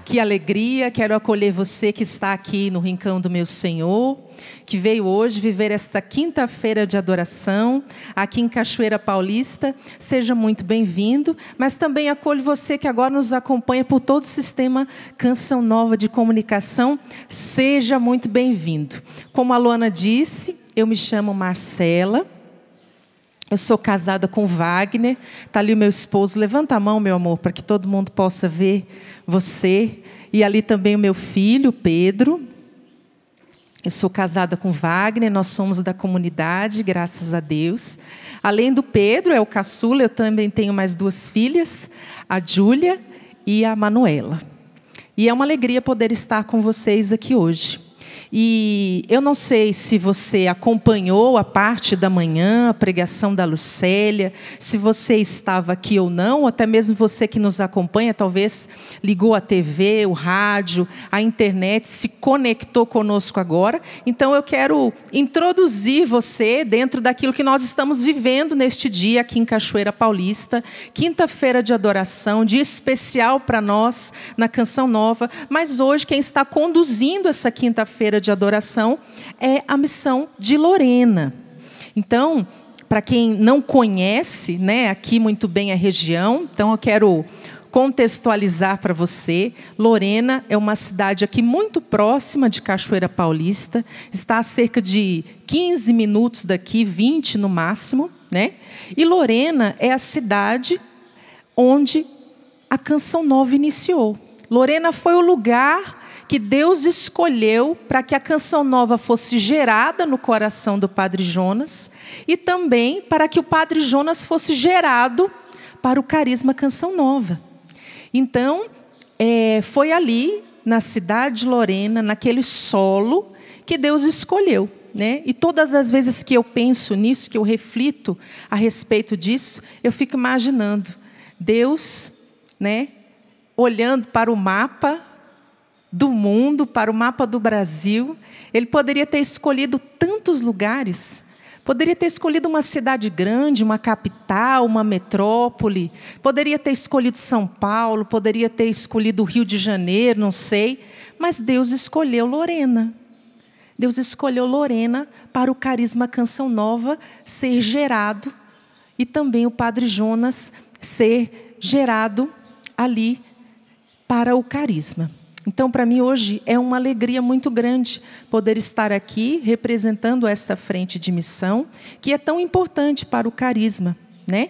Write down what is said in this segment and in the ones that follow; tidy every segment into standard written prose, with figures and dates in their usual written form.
Que alegria, quero acolher você que está aqui no Rincão do Meu Senhor, que veio hoje viver esta quinta-feira de adoração, aqui em Cachoeira Paulista. Seja muito bem-vindo, mas também acolho você que agora nos acompanha por todo o sistema Canção Nova de Comunicação. Seja muito bem-vindo. Como a Luana disse, eu me chamo Marcela. Eu sou casada com o Wagner, está ali o meu esposo. Levanta a mão, meu amor, para que todo mundo possa ver você. E ali também o meu filho, Pedro. Eu sou casada com o Wagner, nós somos da comunidade, graças a Deus. Além do Pedro, é o caçula, eu também tenho mais 2 filhas, a Júlia e a Manuela. E é uma alegria poder estar com vocês aqui hoje. E eu não sei se você acompanhou a parte da manhã, a pregação da Lucélia, se você estava aqui ou não, ou até mesmo você que nos acompanha, talvez ligou a TV, o rádio, a internet, se conectou conosco agora. Então eu quero introduzir você dentro daquilo que nós estamos vivendo neste dia aqui em Cachoeira Paulista, quinta-feira de adoração, dia especial para nós na Canção Nova, mas hoje quem está conduzindo essa quinta-feira de adoração é a missão de Lorena. Então, para quem não conhece, né, aqui muito bem a região, então eu quero contextualizar para você. Lorena é uma cidade aqui muito próxima de Cachoeira Paulista, está a cerca de 15 minutos daqui, 20 no máximo, né? E Lorena é a cidade onde a Canção Nova iniciou. Lorena foi o lugar que Deus escolheu para que a Canção Nova fosse gerada no coração do Padre Jonas e também para que o Padre Jonas fosse gerado para o carisma Canção Nova. Então, foi ali, na cidade de Lorena, naquele solo, que Deus escolheu, né? E todas as vezes que eu penso nisso, que eu reflito a respeito disso, eu fico imaginando Deus, né, olhando para o mapa do mundo, para o mapa do Brasil. Ele poderia ter escolhido tantos lugares, poderia ter escolhido uma cidade grande, uma capital, uma metrópole, poderia ter escolhido São Paulo, poderia ter escolhido o Rio de Janeiro, não sei, mas Deus escolheu Lorena. Deus escolheu Lorena para o carisma Canção Nova ser gerado e também o Padre Jonas ser gerado ali para o carisma. Então, para mim, hoje é uma alegria muito grande poder estar aqui representando esta frente de missão, que é tão importante para o carisma, né?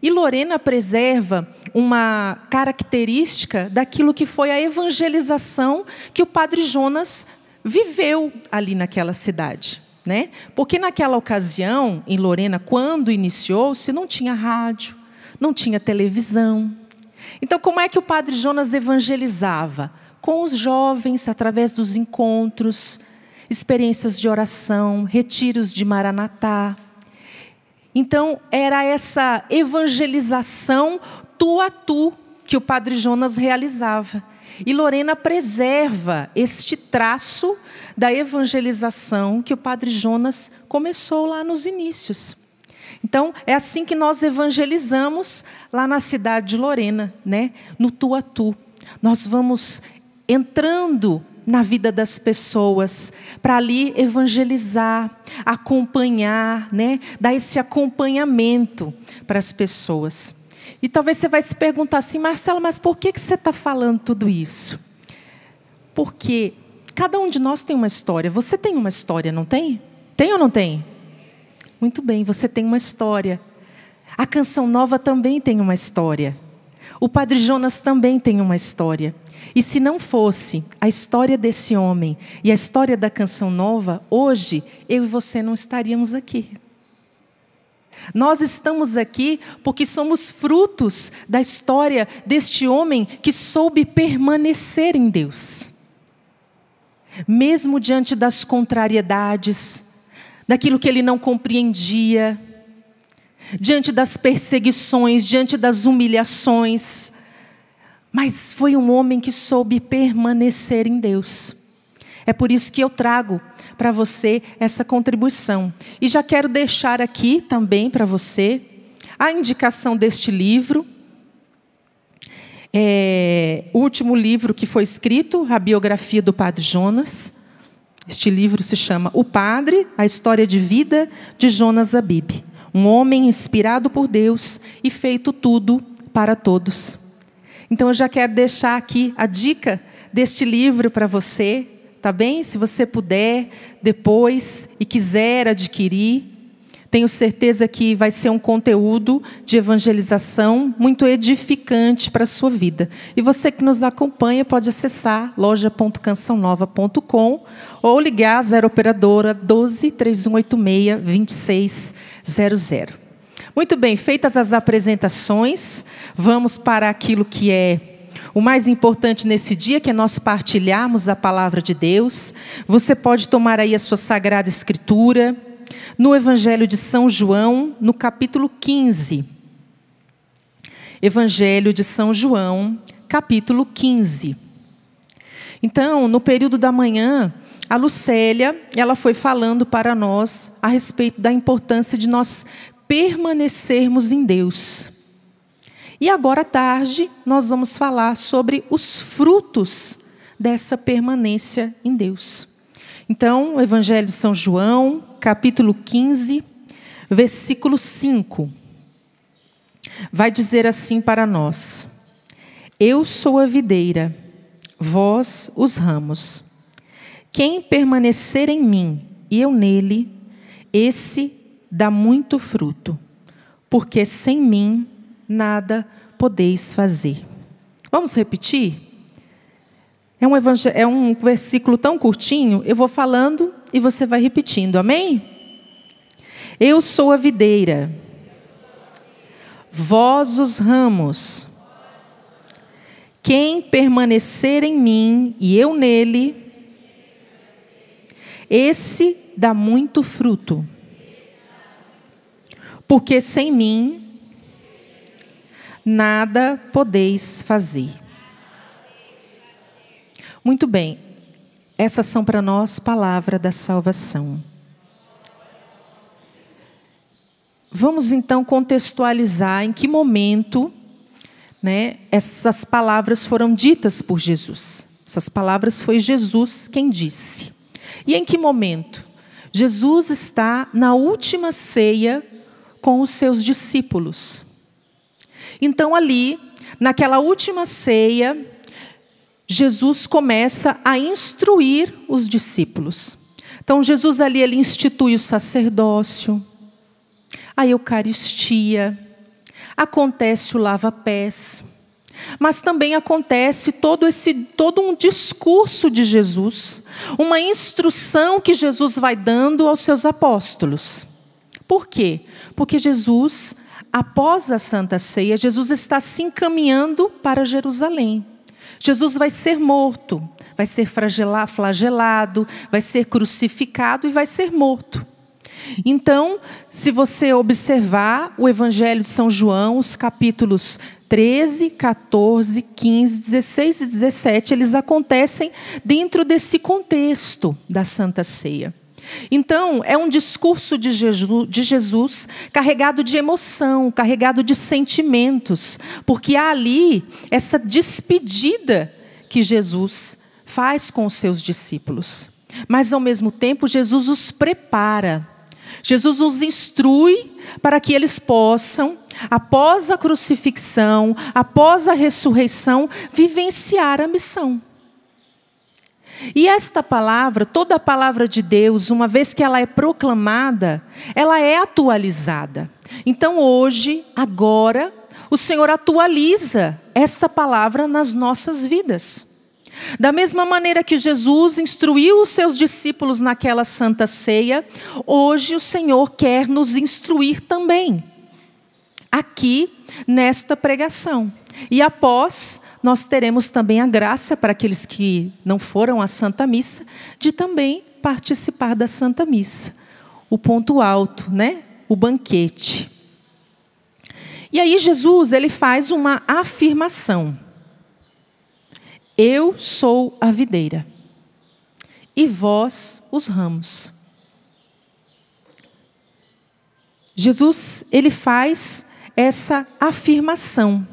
E Lorena preserva uma característica daquilo que foi a evangelização que o Padre Jonas viveu ali naquela cidade, né? Porque naquela ocasião, em Lorena, quando iniciou-se, não tinha rádio, não tinha televisão. Então, como é que o Padre Jonas evangelizava? Com os jovens, através dos encontros, experiências de oração, retiros de Maranatá. Então, era essa evangelização tu a tu que o Padre Jonas realizava. E Lorena preserva este traço da evangelização que o Padre Jonas começou lá nos inícios. Então, é assim que nós evangelizamos lá na cidade de Lorena, né? No tu a tu. Nós vamos entrando na vida das pessoas, para ali evangelizar, acompanhar, né? Dar esse acompanhamento para as pessoas. E talvez você vai se perguntar assim, Marcela, mas por que você está falando tudo isso? Porque cada um de nós tem uma história. Você tem uma história, não tem? Tem ou não tem? Muito bem, você tem uma história. A Canção Nova também tem uma história. O Padre Jonas também tem uma história. E se não fosse a história desse homem e a história da Canção Nova, hoje eu e você não estaríamos aqui. Nós estamos aqui porque somos frutos da história deste homem que soube permanecer em Deus. Mesmo diante das contrariedades, daquilo que ele não compreendia, diante das perseguições, diante das humilhações, mas foi um homem que soube permanecer em Deus. É por isso que eu trago para você essa contribuição. E já quero deixar aqui também para você a indicação deste livro. O último livro que foi escrito, a biografia do Padre Jonas. Este livro se chama O Padre, a História de Vida de Jonas Abib. Um homem inspirado por Deus e feito tudo para todos. Então, eu já quero deixar aqui a dica deste livro para você, tá bem? Se você puder, depois, e quiser adquirir, tenho certeza que vai ser um conteúdo de evangelização muito edificante para a sua vida. E você que nos acompanha pode acessar loja.cançãonova.com ou ligar 0 operadora 12 3186 2600. Muito bem, feitas as apresentações, vamos para aquilo que é o mais importante nesse dia, que é nós partilharmos a palavra de Deus. Você pode tomar aí a sua Sagrada Escritura, no Evangelho de São João, no capítulo 15. Evangelho de São João, capítulo 15. Então, no período da manhã, a Lucélia, ela foi falando para nós a respeito da importância de nós permanecermos em Deus. E agora à tarde, nós vamos falar sobre os frutos dessa permanência em Deus. Então, o Evangelho de São João, capítulo 15, versículo 5. Vai dizer assim para nós: Eu sou a videira, vós os ramos. Quem permanecer em mim e eu nele, esse dá muito fruto, porque sem mim nada podeis fazer. Vamos repetir? É um versículo tão curtinho, eu vou falando e você vai repetindo, amém? Eu sou a videira, vós os ramos. Quem permanecer em mim e eu nele, esse dá muito fruto. Porque sem mim nada podeis fazer. Muito bem, essas são para nós palavras da salvação. Vamos então contextualizar em que momento, essas palavras foram ditas por Jesus. Essas palavras foi Jesus quem disse. E em que momento? Jesus está na última ceia com os seus discípulos. Então ali, naquela última ceia, Jesus começa a instruir os discípulos. Então, Jesus ali, ele institui o sacerdócio, a Eucaristia, acontece o lava-pés, mas também acontece todo um discurso de Jesus, uma instrução que Jesus vai dando aos seus apóstolos. Por quê? Porque Jesus, após a Santa Ceia, Jesus está se encaminhando para Jerusalém. Jesus vai ser morto, vai ser flagelado, vai ser crucificado e vai ser morto. Então, se você observar o Evangelho de São João, os capítulos 13, 14, 15, 16 e 17, eles acontecem dentro desse contexto da Santa Ceia. Então, é um discurso de Jesus carregado de emoção, carregado de sentimentos, porque há ali essa despedida que Jesus faz com os seus discípulos. Mas, ao mesmo tempo, Jesus os prepara, Jesus os instrui para que eles possam, após a crucifixão, após a ressurreição, vivenciar a missão. E esta palavra, toda a palavra de Deus, uma vez que ela é proclamada, ela é atualizada. Então hoje, agora, o Senhor atualiza essa palavra nas nossas vidas. Da mesma maneira que Jesus instruiu os seus discípulos naquela Santa Ceia, hoje o Senhor quer nos instruir também, aqui nesta pregação. E após, nós teremos também a graça, para aqueles que não foram à Santa Missa, de também participar da Santa Missa. O ponto alto, o banquete. E aí Jesus, ele faz uma afirmação. Eu sou a videira, e vós os ramos. Jesus, ele faz essa afirmação.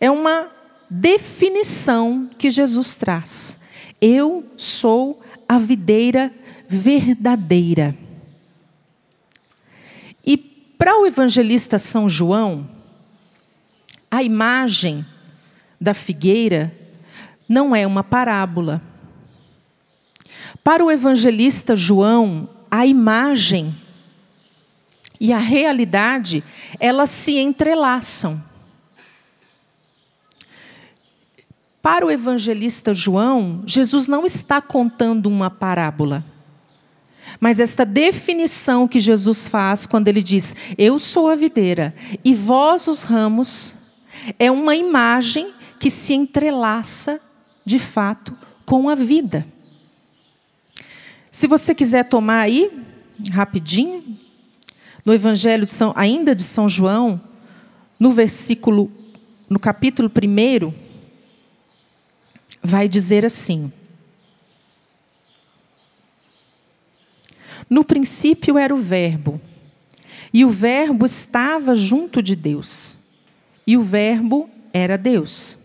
É uma definição que Jesus traz. Eu sou a videira verdadeira. E para o evangelista São João, a imagem da figueira não é uma parábola. Para o evangelista João, a imagem e a realidade, elas se entrelaçam. Para o evangelista João, Jesus não está contando uma parábola. Mas esta definição que Jesus faz quando ele diz, eu sou a videira e vós os ramos, é uma imagem que se entrelaça, de fato, com a vida. Se você quiser tomar aí, rapidinho, no Evangelho ainda de São João, no capítulo 1, vai dizer assim: no princípio era o Verbo, e o Verbo estava junto de Deus, e o Verbo era Deus.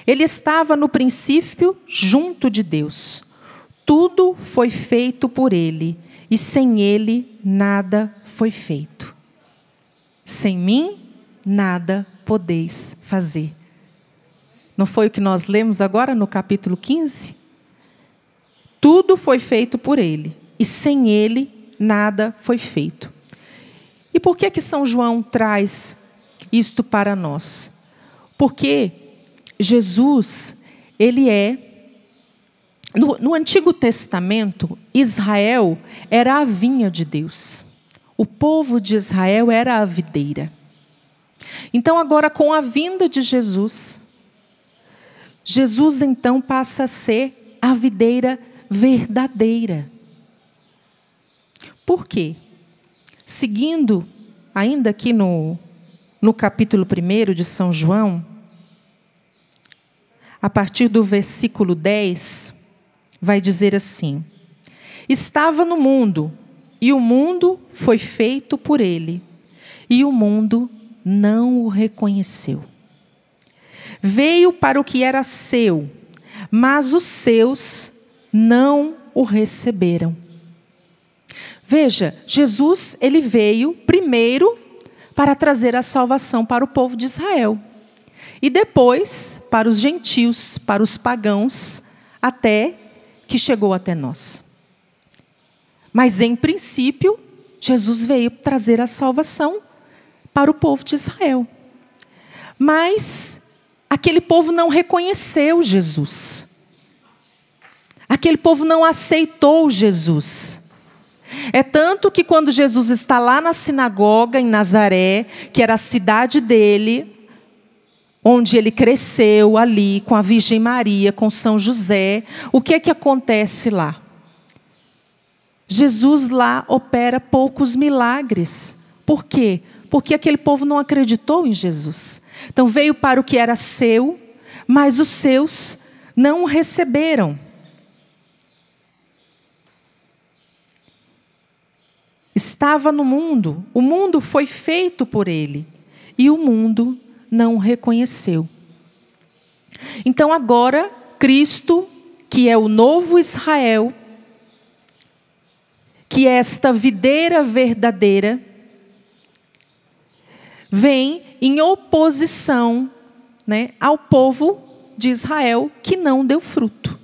Ele estava no princípio junto de Deus. Tudo foi feito por ele, e sem ele nada foi feito. Sem mim nada podeis fazer. Não foi o que nós lemos agora no capítulo 15? Tudo foi feito por ele, e sem ele nada foi feito. E por que São João traz isto para nós? Porque Jesus, ele é... No Antigo Testamento, Israel era a vinha de Deus. O povo de Israel era a videira. Então agora, com a vinda de Jesus, Jesus então passa a ser a videira verdadeira. Por quê? Seguindo, ainda aqui no capítulo 1 de São João, a partir do versículo 10, vai dizer assim: estava no mundo, e o mundo foi feito por ele, e o mundo não o reconheceu. Veio para o que era seu, mas os seus não o receberam. Veja, Jesus, ele veio primeiro para trazer a salvação para o povo de Israel. E depois para os gentios, para os pagãos, até que chegou até nós. Mas, em princípio, Jesus veio trazer a salvação para o povo de Israel. Mas aquele povo não reconheceu Jesus. Aquele povo não aceitou Jesus. É tanto que quando Jesus está lá na sinagoga em Nazaré, que era a cidade dele, onde ele cresceu ali com a Virgem Maria, com São José, o que é que acontece lá? Jesus lá opera poucos milagres. Por quê? Porque aquele povo não acreditou em Jesus. Então veio para o que era seu, mas os seus não o receberam. Estava no mundo, o mundo foi feito por ele, e o mundo não o reconheceu. Então agora, Cristo, que é o novo Israel, que é esta videira verdadeira, vem em oposição, ao povo de Israel que não deu fruto.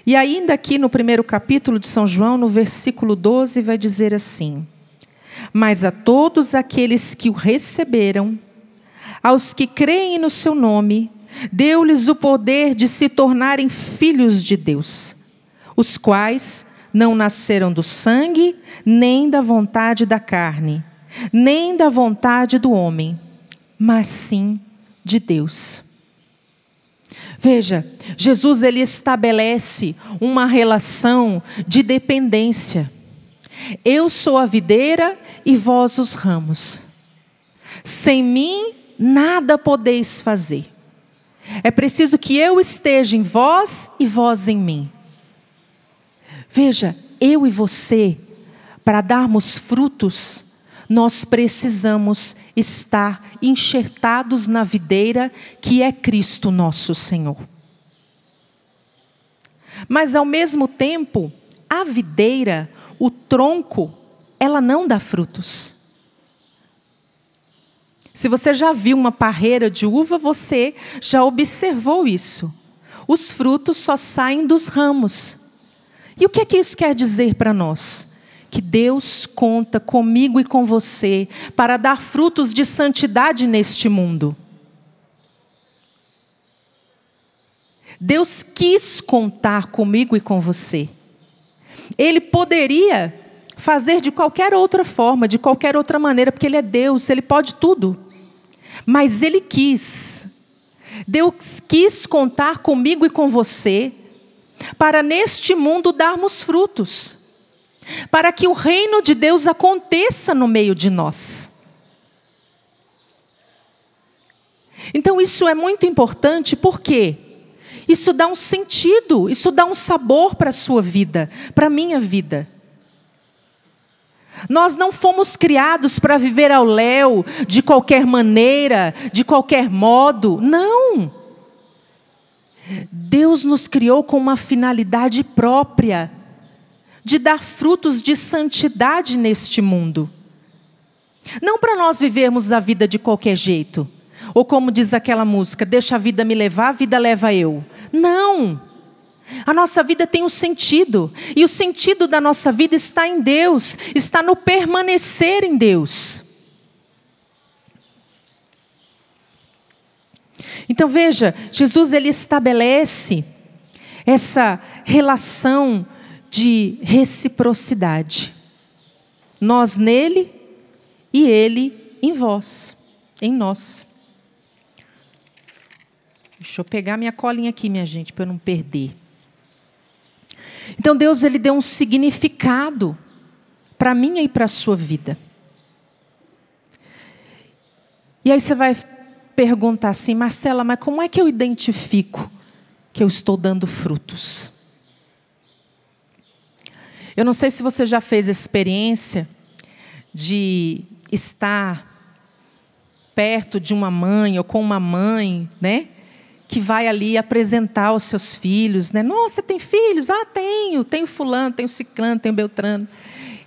E ainda aqui no 1º capítulo de São João, no versículo 12, vai dizer assim: mas a todos aqueles que o receberam, aos que creem no seu nome, deu-lhes o poder de se tornarem filhos de Deus, os quais não nasceram do sangue, nem da vontade da carne, nem da vontade do homem, mas sim de Deus. Veja, Jesus ele estabelece uma relação de dependência. Eu sou a videira e vós os ramos. Sem mim nada podeis fazer. É preciso que eu esteja em vós e vós em mim. Veja, eu e você, para darmos frutos, nós precisamos estar enxertados na videira que é Cristo nosso Senhor. Mas ao mesmo tempo, a videira, o tronco, ela não dá frutos. Se você já viu uma parreira de uva, você já observou isso. Os frutos só saem dos ramos. E o que é que isso quer dizer para nós? Que Deus conta comigo e com você para dar frutos de santidade neste mundo. Deus quis contar comigo e com você. Ele poderia fazer de qualquer outra forma, de qualquer outra maneira, porque Ele é Deus, Ele pode tudo. Mas Ele quis. Deus quis contar comigo e com você para neste mundo darmos frutos. Para que o reino de Deus aconteça no meio de nós. Então isso é muito importante, por quê? Isso dá um sentido, isso dá um sabor para a sua vida, para a minha vida. Nós não fomos criados para viver ao léu, de qualquer maneira, de qualquer modo, não. Deus nos criou com uma finalidade própria, de dar frutos de santidade neste mundo. Não para nós vivermos a vida de qualquer jeito. Ou como diz aquela música, deixa a vida me levar, a vida leva eu. Não! A nossa vida tem um sentido. E o sentido da nossa vida está em Deus. Está no permanecer em Deus. Então veja, Jesus ele estabelece essa relação de reciprocidade. Nós nele e ele em vós, em nós. Deixa eu pegar minha colinha aqui, minha gente, para eu não perder. Então Deus ele deu um significado para a minha e para a sua vida. E aí você vai perguntar assim, Marcela, mas como é que eu identifico que eu estou dando frutos? Eu não sei se você já fez a experiência de estar perto de uma mãe ou com uma mãe, né? Que vai ali apresentar os seus filhos, né? Nossa, você tem filhos? Ah, tenho fulano, tenho ciclano, tenho beltrano.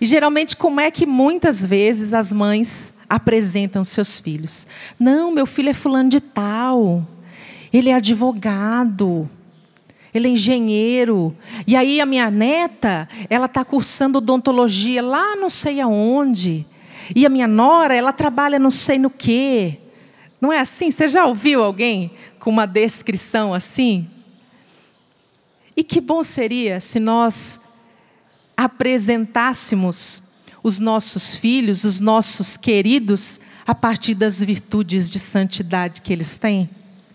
E geralmente como é que muitas vezes as mães apresentam seus filhos? Não, meu filho é fulano de tal, ele é advogado, ele é engenheiro. E aí a minha neta, ela está cursando odontologia lá não sei aonde. E a minha nora, ela trabalha não sei no quê. Não é assim? Você já ouviu alguém com uma descrição assim? E que bom seria se nós apresentássemos os nossos filhos, os nossos queridos, a partir das virtudes de santidade que eles têm.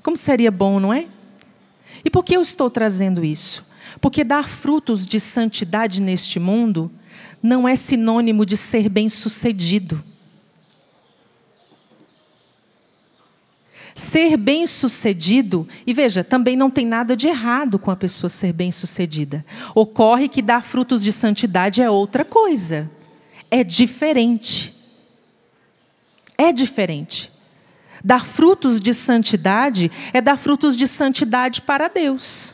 Como seria bom, não é? E por que eu estou trazendo isso? Porque dar frutos de santidade neste mundo não é sinônimo de ser bem-sucedido. Ser bem-sucedido, e veja, também não tem nada de errado com a pessoa ser bem-sucedida. Ocorre que dar frutos de santidade é outra coisa. É diferente. É diferente. Dar frutos de santidade é dar frutos de santidade para Deus.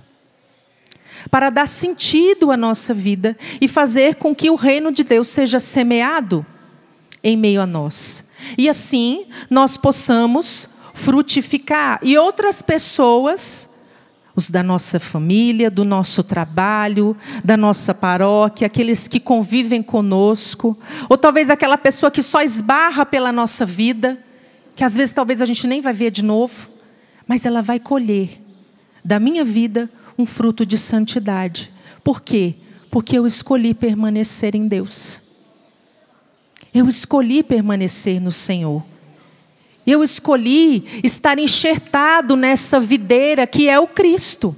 Para dar sentido à nossa vida e fazer com que o reino de Deus seja semeado em meio a nós. E assim nós possamos frutificar. E outras pessoas, os da nossa família, do nosso trabalho, da nossa paróquia, aqueles que convivem conosco, ou talvez aquela pessoa que só esbarra pela nossa vida, que às vezes talvez a gente nem vai ver de novo, mas ela vai colher da minha vida um fruto de santidade. Por quê? Porque eu escolhi permanecer em Deus. Eu escolhi permanecer no Senhor. Eu escolhi estar enxertado nessa videira que é o Cristo.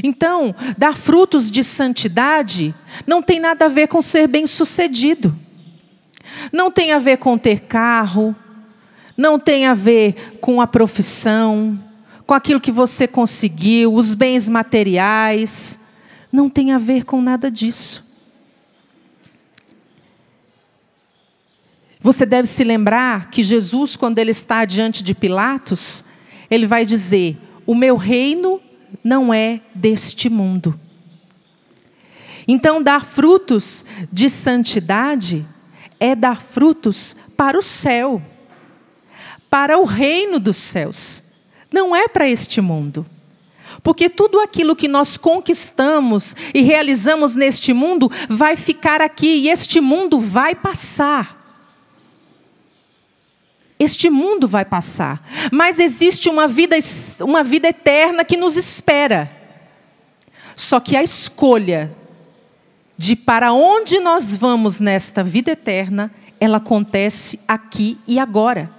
Então, dar frutos de santidade não tem nada a ver com ser bem-sucedido. Não tem a ver com ter carro, não tem a ver com a profissão, com aquilo que você conseguiu, os bens materiais. Não tem a ver com nada disso. Você deve se lembrar que Jesus, quando ele está diante de Pilatos, ele vai dizer: o meu reino não é deste mundo. Então, dar frutos de santidade é dar frutos para o céu, para o reino dos céus. Não é para este mundo. Porque tudo aquilo que nós conquistamos e realizamos neste mundo vai ficar aqui e este mundo vai passar. Este mundo vai passar, mas existe uma vida eterna que nos espera. Só que a escolha de para onde nós vamos nesta vida eterna, ela acontece aqui e agora.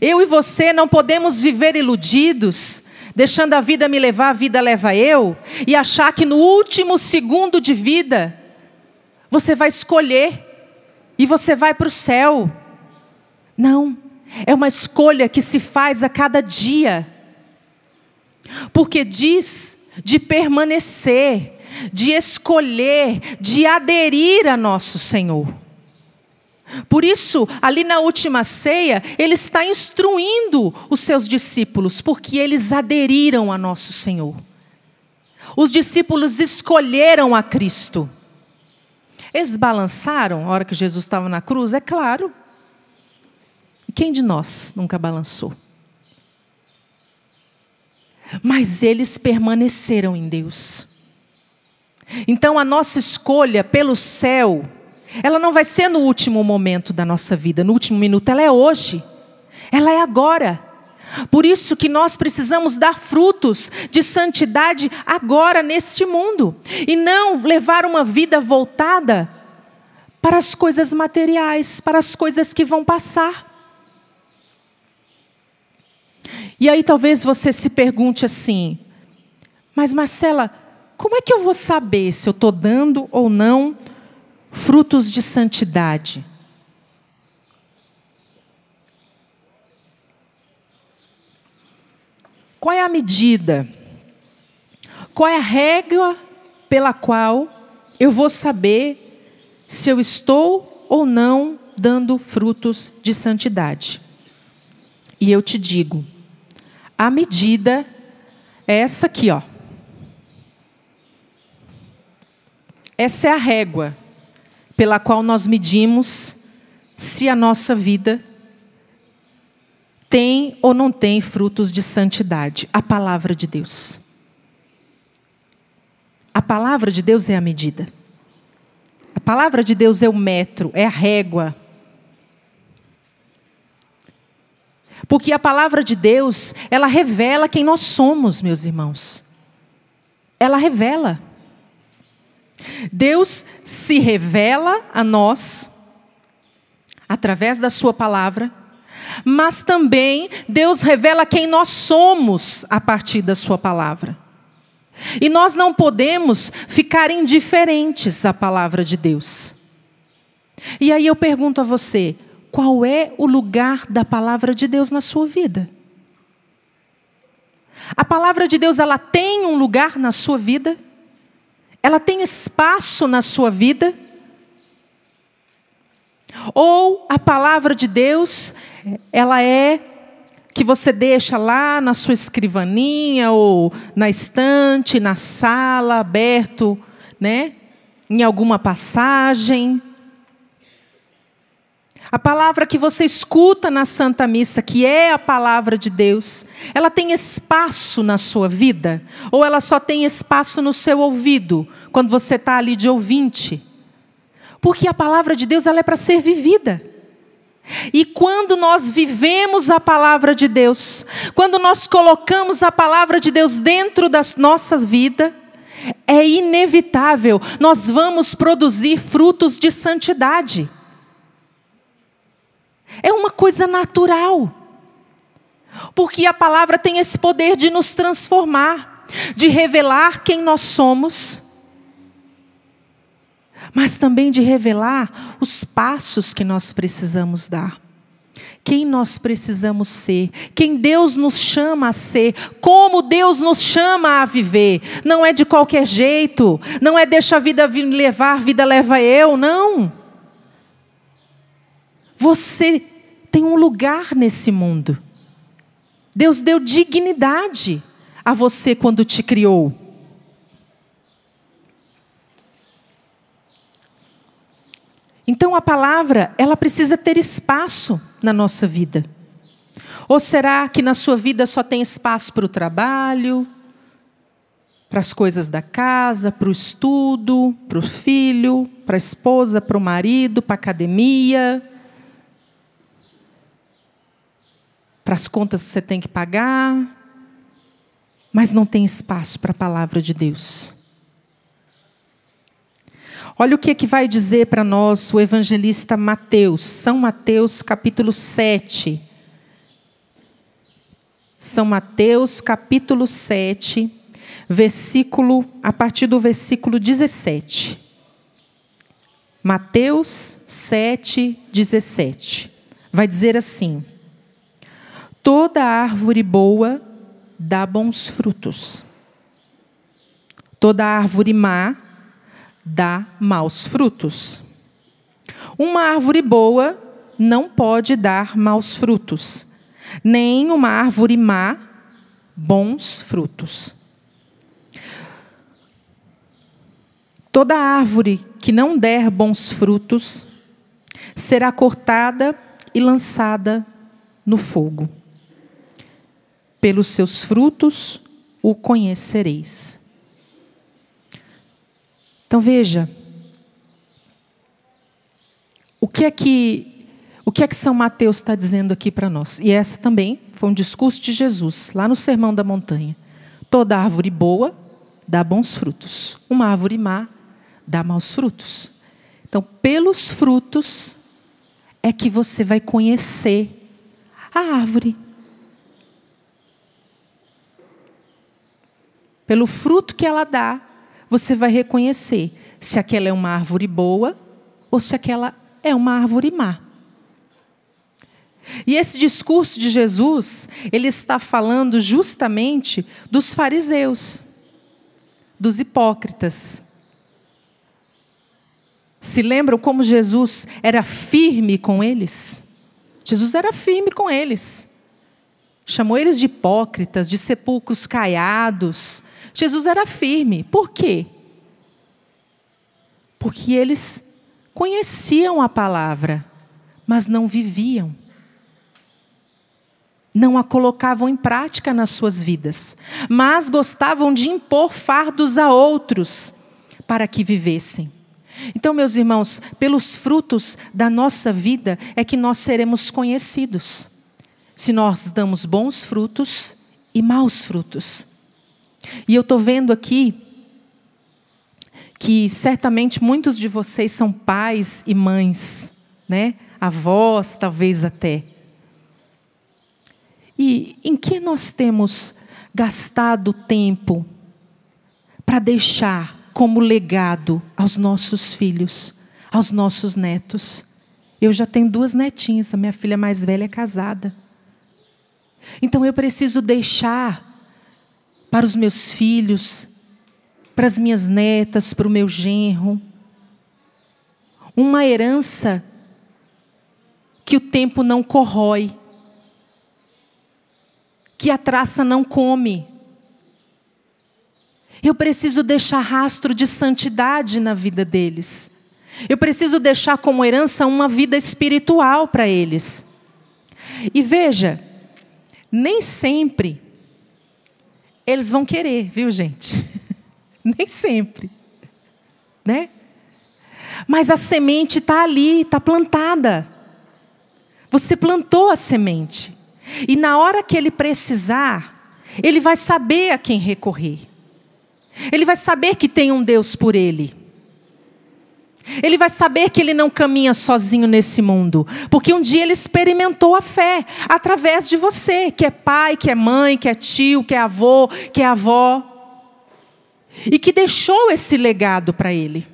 Eu e você não podemos viver iludidos, deixando a vida me levar, a vida leva eu, e achar que no último segundo de vida, você vai escolher e você vai para o céu. Não, é uma escolha que se faz a cada dia. Porque diz de permanecer, de escolher, de aderir a nosso Senhor. Por isso, ali na última ceia, Ele está instruindo os seus discípulos, porque eles aderiram a nosso Senhor. Os discípulos escolheram a Cristo. Eles balançaram a hora que Jesus estava na cruz? É claro. Quem de nós nunca balançou? Mas eles permaneceram em Deus. Então a nossa escolha pelo céu, ela não vai ser no último momento da nossa vida, no último minuto, ela é hoje. Ela é agora. Por isso que nós precisamos dar frutos de santidade agora neste mundo. E não levar uma vida voltada para as coisas materiais, para as coisas que vão passar. E aí talvez você se pergunte assim: mas Marcela, como é que eu vou saber se eu estou dando ou não frutos de santidade? Qual é a medida? Qual é a regra pela qual eu vou saber se eu estou ou não dando frutos de santidade? E eu te digo, a medida é essa aqui, ó. Essa é a régua pela qual nós medimos se a nossa vida tem ou não tem frutos de santidade. A palavra de Deus. A palavra de Deus é a medida. A palavra de Deus é o metro, é a régua. Porque a palavra de Deus, ela revela quem nós somos, meus irmãos. Ela revela. Deus se revela a nós através da sua palavra, mas também Deus revela quem nós somos a partir da sua palavra. E nós não podemos ficar indiferentes à palavra de Deus. E aí eu pergunto a você, qual é o lugar da palavra de Deus na sua vida? A palavra de Deus, ela tem um lugar na sua vida? Ela tem espaço na sua vida? Ou a palavra de Deus, ela é que você deixa lá na sua escrivaninha, ou na estante, na sala, aberto, né? Em alguma passagem? A palavra que você escuta na Santa Missa, que é a palavra de Deus, ela tem espaço na sua vida? Ou ela só tem espaço no seu ouvido, quando você está ali de ouvinte? Porque a palavra de Deus, ela é para ser vivida. E quando nós vivemos a palavra de Deus, quando nós colocamos a palavra de Deus dentro da nossa vida, é inevitável, nós vamos produzir frutos de santidade. É uma coisa natural. Porque a palavra tem esse poder de nos transformar, de revelar quem nós somos, mas também de revelar os passos que nós precisamos dar. Quem nós precisamos ser, quem Deus nos chama a ser, como Deus nos chama a viver. Não é de qualquer jeito, não é deixa a vida me levar, a vida leva eu, não. Você tem um lugar nesse mundo. Deus deu dignidade a você quando te criou. Então a palavra, ela precisa ter espaço na nossa vida. Ou será que na sua vida só tem espaço para o trabalho, para as coisas da casa, para o estudo, para o filho, para a esposa, para o marido, para a academia, para as contas que você tem que pagar, mas não tem espaço para a palavra de Deus? Olha o que vai dizer para nós o evangelista Mateus, São Mateus capítulo 7. São Mateus capítulo 7, a partir do versículo 17. Mateus 7, 17. Vai dizer assim: toda árvore boa dá bons frutos. Toda árvore má dá maus frutos. Uma árvore boa não pode dar maus frutos, nem uma árvore má bons frutos. Toda árvore que não der bons frutos será cortada e lançada no fogo. Pelos seus frutos o conhecereis. Então veja, o que é que São Mateus está dizendo aqui para nós? E essa também foi um discurso de Jesus, lá no Sermão da Montanha. Toda árvore boa dá bons frutos. Uma árvore má dá maus frutos. Então, pelos frutos é que você vai conhecer a árvore. Pelo fruto que ela dá, você vai reconhecer se aquela é uma árvore boa ou se aquela é uma árvore má. E esse discurso de Jesus, ele está falando justamente dos fariseus, dos hipócritas. Se lembram como Jesus era firme com eles? Jesus era firme com eles. Chamou eles de hipócritas, de sepulcros caiados. Jesus era firme. Por quê? Porque eles conheciam a palavra, mas não viviam. Não a colocavam em prática nas suas vidas, mas gostavam de impor fardos a outros para que vivessem. Então, meus irmãos, pelos frutos da nossa vida é que nós seremos conhecidos. Se nós damos bons frutos e maus frutos. E eu estou vendo aqui que certamente muitos de vocês são pais e mães, né? Avós, talvez até. E em que nós temos gastado tempo para deixar como legado aos nossos filhos, aos nossos netos? Eu já tenho 2 netinhas, a minha filha mais velha é casada. Então eu preciso deixar para os meus filhos, para as minhas netas, para o meu genro, uma herança que o tempo não corrói, que a traça não come. Eu preciso deixar rastro de santidade na vida deles. Eu preciso deixar como herança uma vida espiritual para eles. E veja, nem sempre eles vão querer, viu, gente? Nem sempre, né? Mas a semente está ali, está plantada. Você plantou a semente. E na hora que ele precisar, ele vai saber a quem recorrer. Ele vai saber que tem um Deus por ele. Ele vai saber que ele não caminha sozinho nesse mundo. Porque um dia ele experimentou a fé através de você, que é pai, que é mãe, que é tio, que é avô, que é avó. E que deixou esse legado para ele.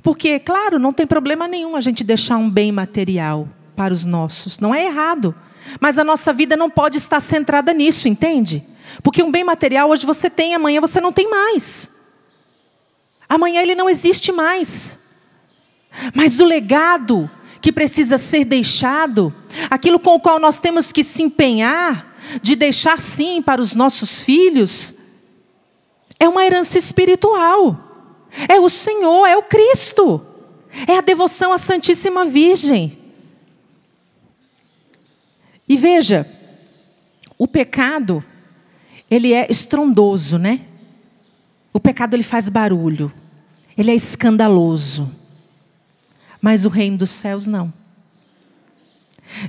Porque, claro, não tem problema nenhum a gente deixar um bem material para os nossos. Não é errado. Mas a nossa vida não pode estar centrada nisso, entende? Porque um bem material hoje você tem, amanhã você não tem mais. Amanhã ele não existe mais. Mas o legado que precisa ser deixado, aquilo com o qual nós temos que se empenhar, de deixar sim para os nossos filhos, é uma herança espiritual. É o Senhor, é o Cristo. É a devoção à Santíssima Virgem. E veja, o pecado, ele é estrondoso, né? O pecado, ele faz barulho. Ele é escandaloso. Mas o reino dos céus não.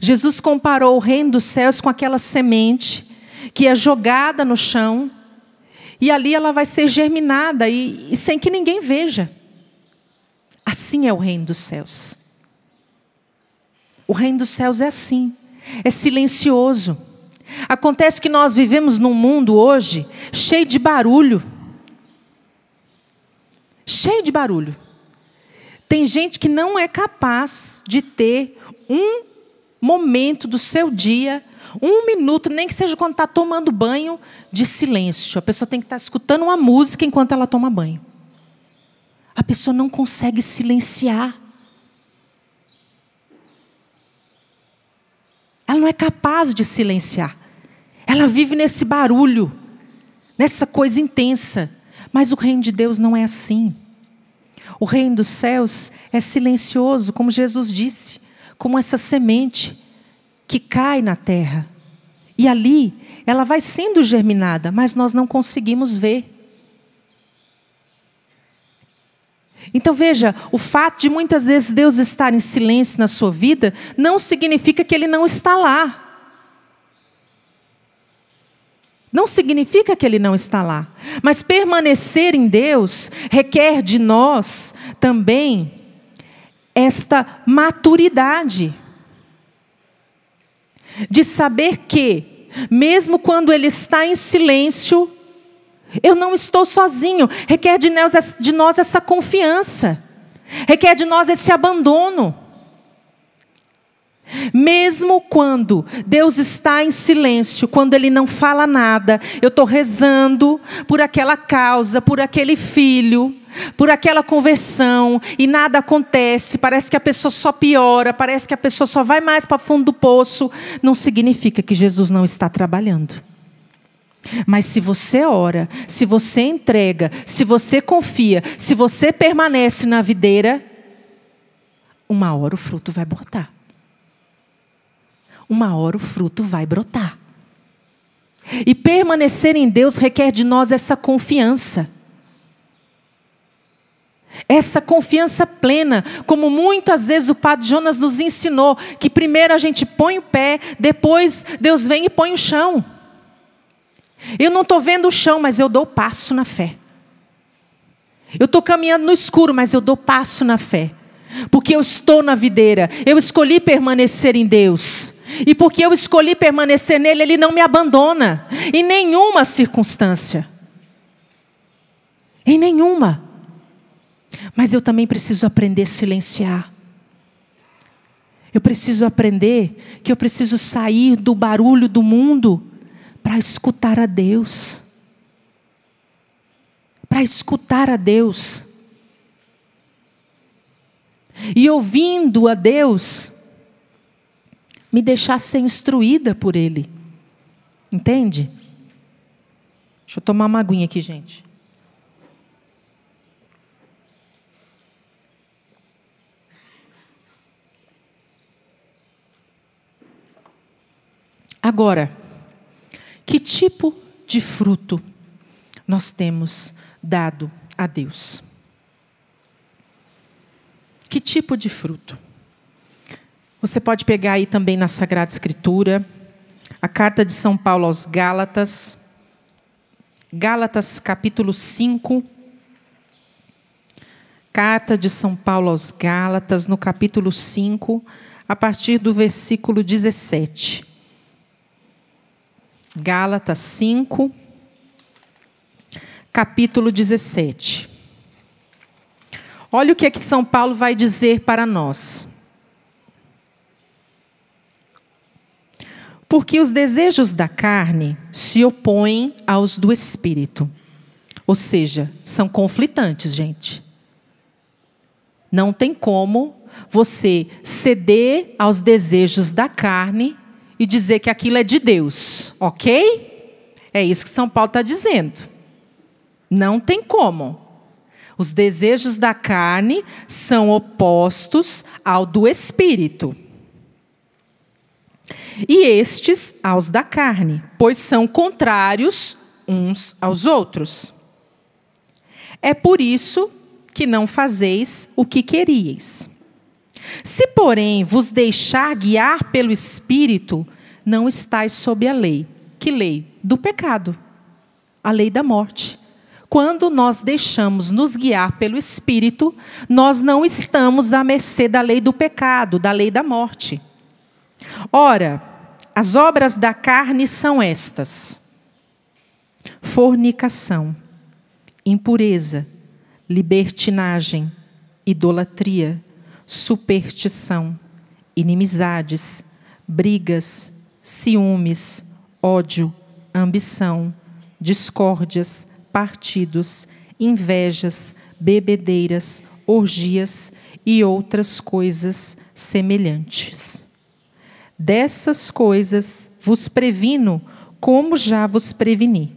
Jesus comparou o reino dos céus com aquela semente que é jogada no chão e ali ela vai ser germinada e sem que ninguém veja. Assim é o reino dos céus. O reino dos céus é assim, é silencioso. Acontece que nós vivemos num mundo hoje cheio de barulho. Cheio de barulho. Tem gente que não é capaz de ter um momento do seu dia, 1 minuto, nem que seja quando está tomando banho, de silêncio. A pessoa tem que estar escutando uma música enquanto ela toma banho. A pessoa não consegue silenciar. Ela não é capaz de silenciar. Ela vive nesse barulho, nessa coisa intensa. Mas o reino de Deus não é assim. O reino dos céus é silencioso, como Jesus disse, como essa semente que cai na terra. E ali ela vai sendo germinada, mas nós não conseguimos ver. Então veja, o fato de muitas vezes Deus estar em silêncio na sua vida, não significa que Ele não está lá. Não significa que Ele não está lá. Mas permanecer em Deus requer de nós também esta maturidade. De saber que, mesmo quando Ele está em silêncio, eu não estou sozinho. Requer de nós essa confiança. Requer de nós esse abandono. Mesmo quando Deus está em silêncio, quando Ele não fala nada, eu estou rezando por aquela causa, por aquele filho, por aquela conversão, e nada acontece, parece que a pessoa só piora, parece que a pessoa só vai mais para o fundo do poço, não significa que Jesus não está trabalhando. Mas se você ora, se você entrega, se você confia, se você permanece na videira, uma hora o fruto vai brotar. Uma hora o fruto vai brotar. E permanecer em Deus requer de nós essa confiança. Essa confiança plena, como muitas vezes o Padre Jonas nos ensinou, que primeiro a gente põe o pé, depois Deus vem e põe o chão. Eu não estou vendo o chão, mas eu dou passo na fé. Eu estou caminhando no escuro, mas eu dou passo na fé. Porque eu estou na videira, eu escolhi permanecer em Deus. E porque eu escolhi permanecer nele, Ele não me abandona. Em nenhuma circunstância. Em nenhuma. Mas eu também preciso aprender a silenciar. Eu preciso aprender que eu preciso sair do barulho do mundo para escutar a Deus. Para escutar a Deus. E ouvindo a Deus, me deixar ser instruída por Ele. Entende? Deixa eu tomar uma aguinha aqui, gente. Agora, que tipo de fruto nós temos dado a Deus? Que tipo de fruto? Você pode pegar aí também na Sagrada Escritura, a carta de São Paulo aos Gálatas, Gálatas capítulo 5, carta de São Paulo aos Gálatas, no capítulo 5, a partir do versículo 17. Gálatas 5, capítulo 17. Olha o que é que São Paulo vai dizer para nós. Porque os desejos da carne se opõem aos do Espírito. Ou seja, são conflitantes, gente. Não tem como você ceder aos desejos da carne e dizer que aquilo é de Deus, ok? É isso que São Paulo está dizendo. Não tem como. Os desejos da carne são opostos ao do Espírito. E estes aos da carne, pois são contrários uns aos outros. É por isso que não fazeis o que queríeis. Se, porém, vos deixar guiar pelo Espírito, não estáis sob a lei. Que lei? Do pecado. A lei da morte. Quando nós deixamos nos guiar pelo Espírito, nós não estamos à mercê da lei do pecado, da lei da morte. Ora, as obras da carne são estas: fornicação, impureza, libertinagem, idolatria, superstição, inimizades, brigas, ciúmes, ódio, ambição, discórdias, partidos, invejas, bebedeiras, orgias e outras coisas semelhantes. Dessas coisas vos previno, como já vos preveni.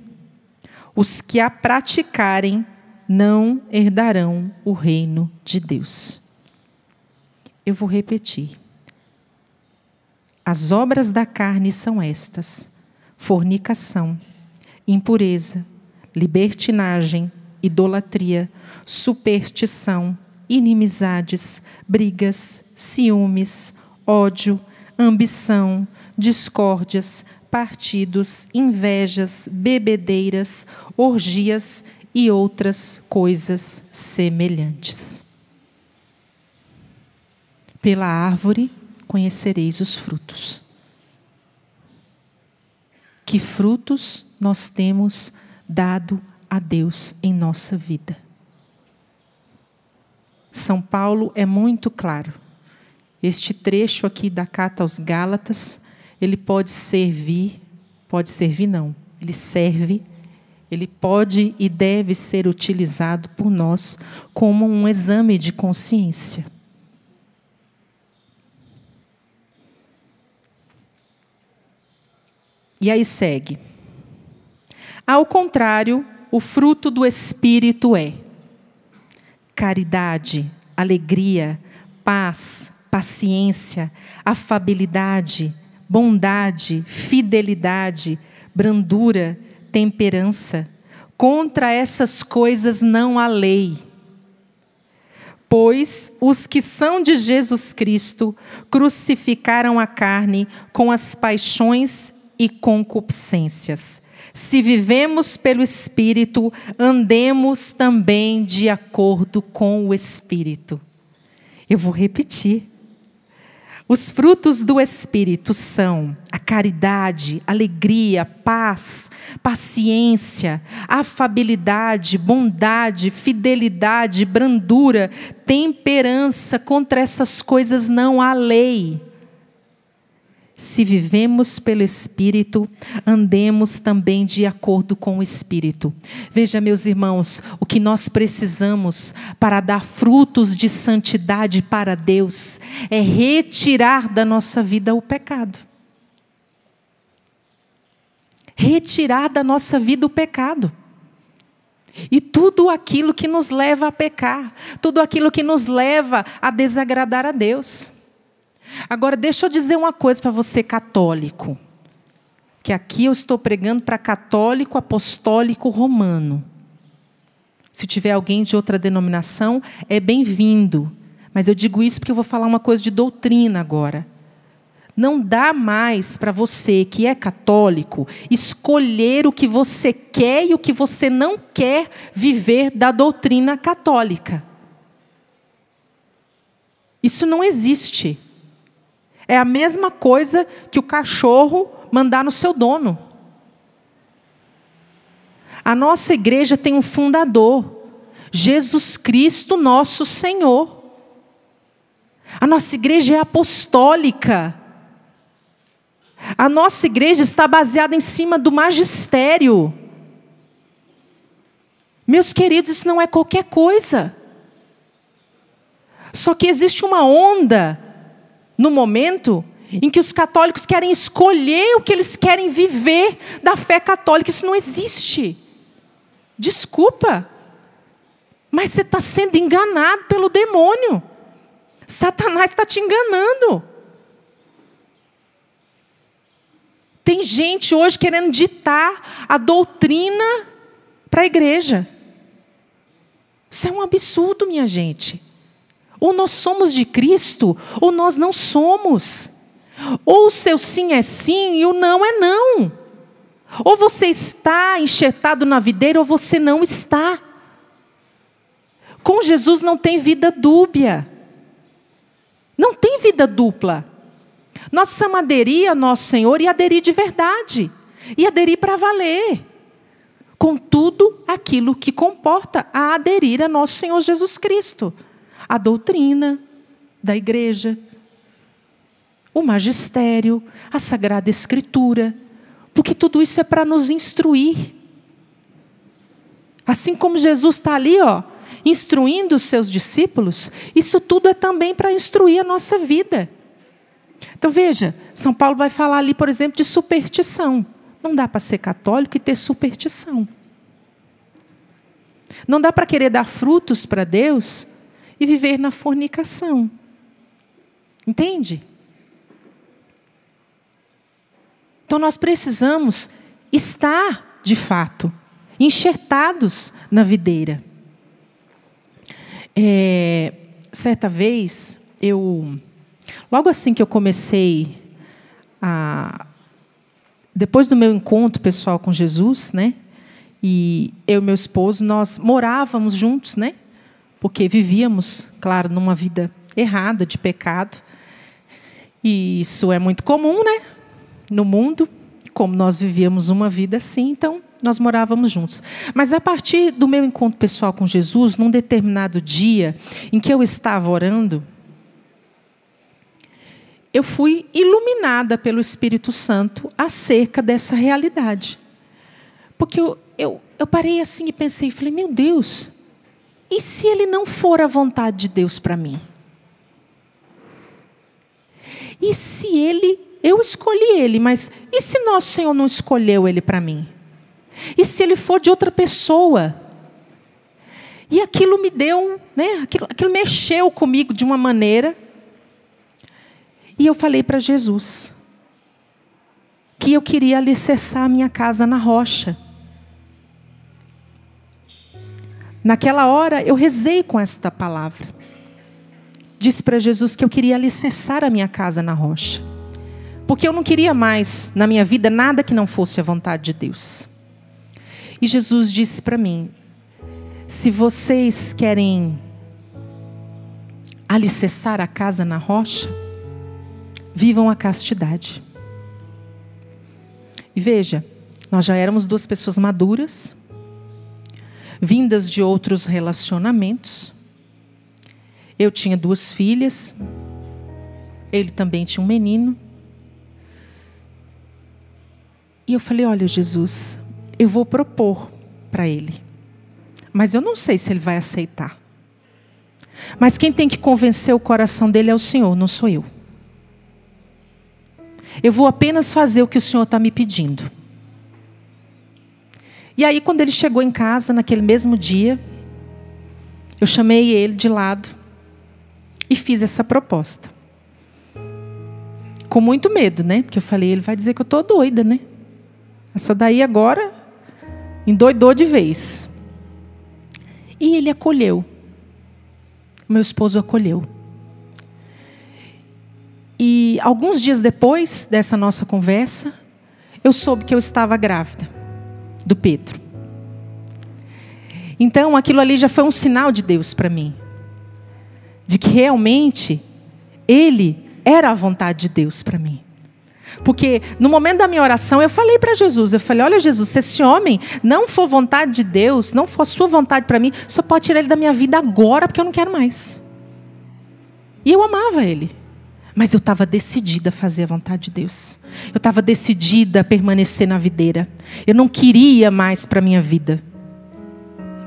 Os que a praticarem não herdarão o reino de Deus. Eu vou repetir. As obras da carne são estas: fornicação, impureza, libertinagem, idolatria, superstição, inimizades, brigas, ciúmes, ódio, ambição, discórdias, partidos, invejas, bebedeiras, orgias e outras coisas semelhantes. Pela árvore conhecereis os frutos. Que frutos nós temos dado a Deus em nossa vida? São Paulo é muito claro. Este trecho aqui da carta aos Gálatas, ele pode servir não, ele serve, ele pode e deve ser utilizado por nós como um exame de consciência. E aí segue. Ao contrário, o fruto do Espírito é caridade, alegria, paz, paciência, afabilidade, bondade, fidelidade, brandura, temperança. Contra essas coisas não há lei. Pois os que são de Jesus Cristo crucificaram a carne com as paixões e concupiscências. Se vivemos pelo Espírito, andemos também de acordo com o Espírito. Eu vou repetir. Os frutos do Espírito são a caridade, alegria, paz, paciência, afabilidade, bondade, fidelidade, brandura, temperança. Contra essas coisas não há lei. Se vivemos pelo Espírito, andemos também de acordo com o Espírito. Veja, meus irmãos, o que nós precisamos para dar frutos de santidade para Deus é retirar da nossa vida o pecado. Retirar da nossa vida o pecado. E tudo aquilo que nos leva a pecar, tudo aquilo que nos leva a desagradar a Deus. Agora, deixa eu dizer uma coisa para você católico, que aqui eu estou pregando para católico apostólico romano. Se tiver alguém de outra denominação, é bem-vindo. Mas eu digo isso porque eu vou falar uma coisa de doutrina agora. Não dá mais para você que é católico escolher o que você quer e o que você não quer viver da doutrina católica. Isso não existe. É a mesma coisa que o cachorro mandar no seu dono. A nossa igreja tem um fundador, Jesus Cristo, nosso Senhor. A nossa igreja é apostólica. A nossa igreja está baseada em cima do magistério. Meus queridos, isso não é qualquer coisa. Só que existe uma onda no momento em que os católicos querem escolher o que eles querem viver da fé católica. Isso não existe. Desculpa, mas você está sendo enganado pelo demônio. Satanás está te enganando. Tem gente hoje querendo ditar a doutrina para a igreja. Isso é um absurdo, minha gente. Ou nós somos de Cristo, ou nós não somos. Ou o seu sim é sim e o não é não. Ou você está enxertado na videira, ou você não está. Com Jesus não tem vida dúbia. Não tem vida dupla. Nós precisamos aderir a nosso Senhor e aderir de verdade. E aderir para valer. Com tudo aquilo que comporta a aderir a nosso Senhor Jesus Cristo. A doutrina da igreja, o magistério, a Sagrada Escritura. Porque tudo isso é para nos instruir. Assim como Jesus está ali, instruindo os seus discípulos, isso tudo é também para instruir a nossa vida. Então veja, São Paulo vai falar ali, por exemplo, de superstição. Não dá para ser católico e ter superstição. Não dá para querer dar frutos para Deus e viver na fornicação. Entende? Então nós precisamos estar, de fato, enxertados na videira. Certa vez, logo assim que eu comecei depois do meu encontro pessoal com Jesus, né? E eu e meu esposo, nós morávamos juntos, né? Porque vivíamos, claro, numa vida errada, de pecado. E isso é muito comum, né? No mundo, como nós vivíamos uma vida assim, então nós morávamos juntos. Mas a partir do meu encontro pessoal com Jesus, num determinado dia em que eu estava orando, eu fui iluminada pelo Espírito Santo acerca dessa realidade. Porque eu parei assim e pensei, falei, meu Deus, e se ele não for a vontade de Deus para mim? E se eu escolhi ele, mas e se nosso Senhor não escolheu ele para mim? E se ele for de outra pessoa? E aquilo me deu, né? Aquilo mexeu comigo de uma maneira. E eu falei para Jesus que eu queria alicerçar a minha casa na rocha. Naquela hora, eu rezei com esta palavra. Disse para Jesus que eu queria alicerçar a minha casa na rocha. Porque eu não queria mais, na minha vida, nada que não fosse a vontade de Deus. E Jesus disse para mim, se vocês querem alicerçar a casa na rocha, vivam a castidade. E veja, nós já éramos duas pessoas maduras, vindas de outros relacionamentos. Eu tinha 2 filhas, ele também tinha um menino. E eu falei, olha Jesus, eu vou propor para ele, mas eu não sei se ele vai aceitar. Mas quem tem que convencer o coração dele é o Senhor, não sou eu. Eu vou apenas fazer o que o Senhor está me pedindo. E aí, quando ele chegou em casa, naquele mesmo dia, eu chamei ele de lado e fiz essa proposta. Com muito medo, né? Porque eu falei, ele vai dizer que eu estou doida, né? Essa daí agora endoidou de vez. E ele acolheu. Meu esposo acolheu. E alguns dias depois dessa nossa conversa, eu soube que eu estava grávida do Pedro. Então aquilo ali já foi um sinal de Deus para mim. De que realmente ele era a vontade de Deus para mim. Porque no momento da minha oração eu falei para Jesus, eu falei, olha Jesus, se esse homem não for vontade de Deus, não for sua vontade para mim, só pode tirar ele da minha vida agora, porque eu não quero mais. E eu amava ele. Mas eu estava decidida a fazer a vontade de Deus. Eu estava decidida a permanecer na videira. Eu não queria mais para a minha vida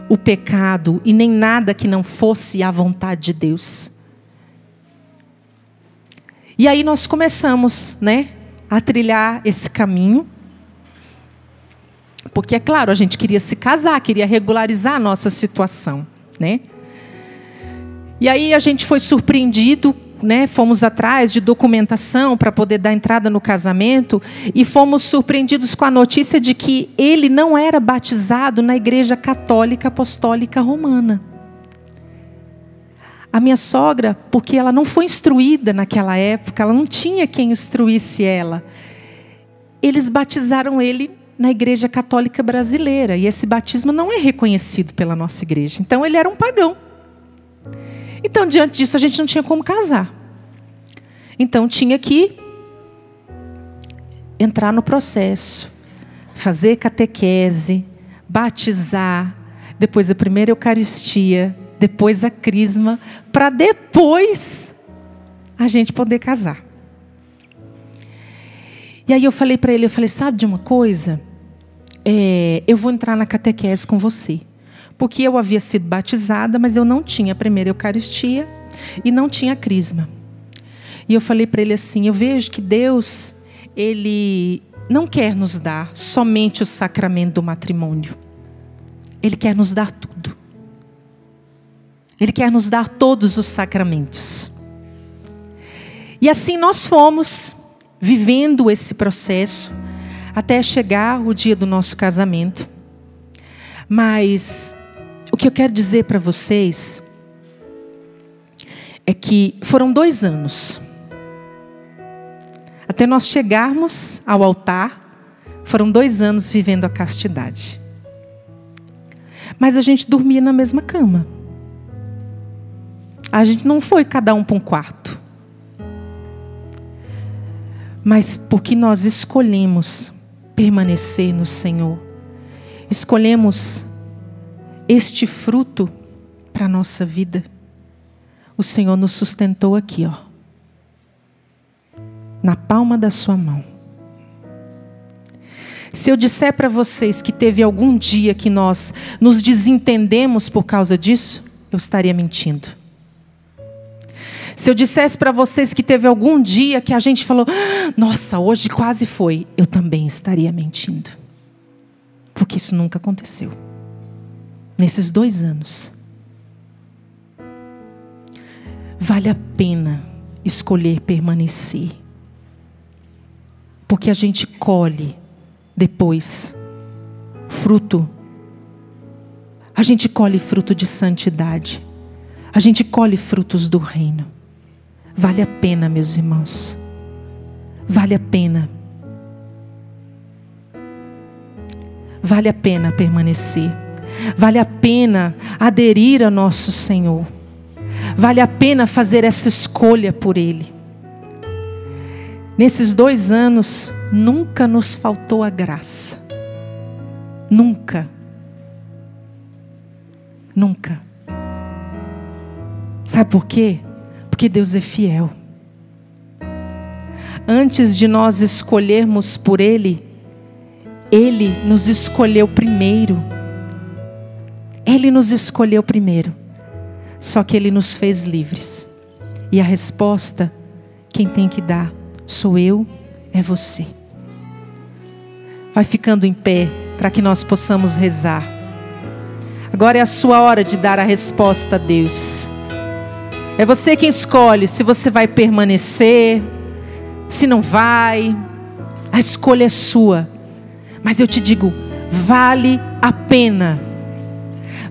o pecado e nem nada que não fosse a vontade de Deus. E aí nós começamos, né, a trilhar esse caminho. Porque, é claro, a gente queria se casar, queria regularizar a nossa situação, né? E aí a gente foi surpreendido, né? Fomos atrás de documentação para poder dar entrada no casamento e fomos surpreendidos com a notícia de que ele não era batizado na Igreja Católica Apostólica Romana. A minha sogra, porque ela não foi instruída naquela época, ela não tinha quem instruísse ela. Eles batizaram ele na Igreja Católica Brasileira. E esse batismo não é reconhecido pela nossa igreja. Então, ele era um pagão. Então, diante disso, a gente não tinha como casar. Então, tinha que entrar no processo, fazer catequese, batizar, depois a primeira Eucaristia, depois a crisma, para depois a gente poder casar. E aí eu falei para ele, sabe de uma coisa? Eu vou entrar na catequese com você. Porque eu havia sido batizada, mas eu não tinha a primeira Eucaristia e não tinha a crisma. E eu falei para ele assim, eu vejo que Deus, Ele não quer nos dar somente o sacramento do matrimônio. Ele quer nos dar tudo. Ele quer nos dar todos os sacramentos. E assim nós fomos vivendo esse processo até chegar o dia do nosso casamento. Mas o que eu quero dizer para vocês é que foram 2 anos. Até nós chegarmos ao altar, foram 2 anos vivendo a castidade. Mas a gente dormia na mesma cama. A gente não foi cada um para um quarto. Mas porque nós escolhemos permanecer no Senhor, escolhemos este fruto para a nossa vida, o Senhor nos sustentou aqui, ó, na palma da sua mão. Se eu disser para vocês que teve algum dia que nós nos desentendemos por causa disso, eu estaria mentindo. Se eu dissesse para vocês que teve algum dia que a gente falou, nossa, hoje quase foi, eu também estaria mentindo. Porque isso nunca aconteceu. Nesses 2 anos. Vale a pena escolher permanecer. Porque a gente colhe depois fruto. A gente colhe fruto de santidade. A gente colhe frutos do reino. Vale a pena, meus irmãos. Vale a pena. Vale a pena permanecer. Vale a pena aderir ao nosso Senhor. Vale a pena fazer essa escolha por Ele. Nesses 2 anos, nunca nos faltou a graça. Nunca. Nunca. Sabe por quê? Porque Deus é fiel. Antes de nós escolhermos por Ele, Ele nos escolheu primeiro. Ele nos escolheu primeiro. Só que Ele nos fez livres. E a resposta, quem tem que dar, sou eu, é você. Vai ficando em pé, para que nós possamos rezar. Agora é a sua hora de dar a resposta a Deus. É você quem escolhe se você vai permanecer, se não vai. A escolha é sua. Mas eu te digo, vale a pena.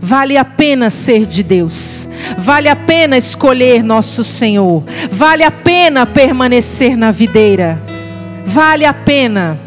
Vale a pena ser de Deus. Vale a pena escolher nosso Senhor. Vale a pena permanecer na videira. Vale a pena.